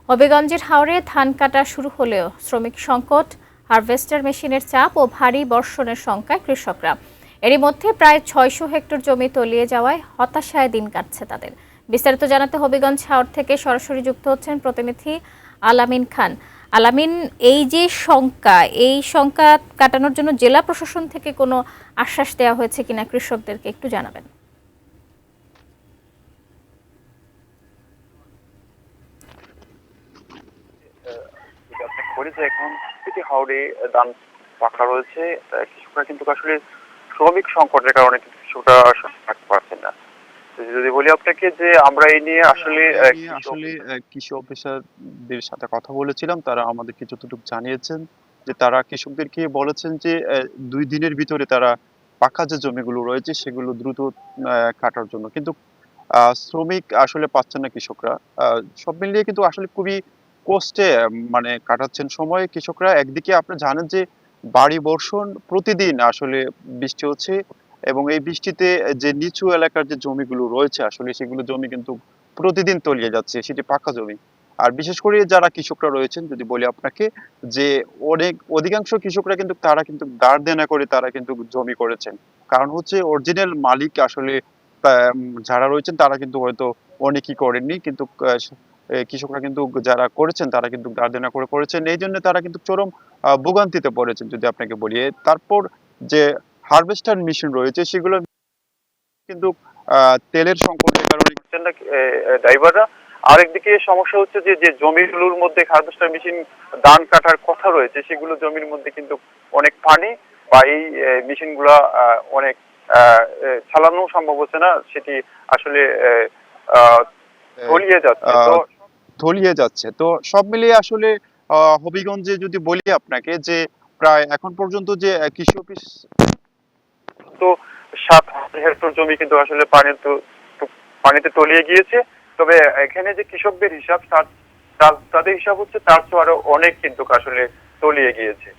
হবিগঞ্জের হাওরে ধান কাটা শুরু হলেও শ্রমিক সংকট, হারভেস্টার মেশিনের চাপ ও ভারী বর্ষণের শঙ্কায় কৃষকরা। এরই মধ্যে প্রায় ৬০০ হেক্টর জমি তলিয়ে যাওয়ায় হতাশায় দিন কাটছে তাদের। বিস্তারিত জানাতে হবিগঞ্জ হাওর থেকে সরাসরি যুক্ত হচ্ছেন প্রতিনিধি আলামিন খান। আলামিন, এই শঙ্কা কাটানোর জন্য জেলা প্রশাসন থেকে কোনো আশ্বাস দেওয়া হয়েছে কিনা কৃষকদেরকে একটু জানাবেন। এখন হাওড়ে ধান পাকা রয়েছে, কৃষকরা কিন্তু আসলে শ্রমিক সংকটের কারণে কিন্তু কৃষকরা থাকতে পারছেন না। যদি বলি আপনাকে যে আমরা এই নিয়ে আসলে কৃষি অফিসারদের সাথে কথা বলেছিলাম, তারা আমাদেরকে যতটুকু জানিয়েছেন যে তারা কৃষকদেরকে বলেছেন যে ২ দিনের ভিতরে তারা পাকা যে জমিগুলো রয়েছে সেগুলো দ্রুত কাটার জন্য, কিন্তু শ্রমিক আসলে পাচ্ছেন না কৃষকরা। সব মিলিয়ে কিন্তু আসলে খুবই কষ্টে মানে কাটাচ্ছেন সময় কৃষকরা। একদিকে আপনি জানেন যে ভারী বর্ষণ, প্রতিদিন আসলে বৃষ্টি হচ্ছে এবং এই বৃষ্টিতে যে নিচু এলাকার যে জমিগুলো রয়েছে আসলে সেগুলো জমি কিন্তু প্রতিদিন তলিয়ে যাচ্ছে, সেটি পাকা জমি। আর বিশেষ করে যারা কৃষকরা রয়েছেন, যদি বলি আপনাকে যে অধিকাংশ কৃষকরা কিন্তু তারা কিন্তু ধার দেনা করে তারা কিন্তু জমি করেছেন। কারণ হচ্ছে অরিজিনাল মালিক আসলে যারা রয়েছেন তারা কিন্তু হয়তো অনেকেই করেননি, কিন্তু কৃষকরা কিন্তু যারা করেছেন তারা কিন্তু ধার দেনা করে করেছেন। এই জন্য তারা কিন্তু চরম ভোগান্তিতে পড়েছেন যদি আপনাকে বলি। তারপর যে হারভেস্টার মেশিন রয়েছে সেগুলো কিন্তু তেলের সংকটের কারণে ড্রাইভাররা। আরেকদিকে সমস্যা হচ্ছে যে যে জমিগুলোর মধ্যে হারভেস্টার মেশিন ধান কাটার কথা রয়েছে সেগুলো জমির মধ্যে কিন্তু অনেক পানি, বা এই মেশিন গুলা অনেক চালানো সম্ভব হচ্ছে না, সেটি আসলে তলিয়ে যাচ্ছে। তলিয়ে যাচ্ছে। তো সব মিলিয়ে আসলে হবিগঞ্জে যদি বলি আপনাকে যে প্রায় এখন পর্যন্ত যে কৃষি অফিস তো ৭,০০০ হেক্টর জমি কিন্তু আসলে পানিতে তলিয়ে গিয়েছে। তবে এখানে যে কৃষকদের হিসাব, তাদের হিসাব হচ্ছে তার চেয়ে আরো অনেক কিন্তু আসলে তলিয়ে গিয়েছে।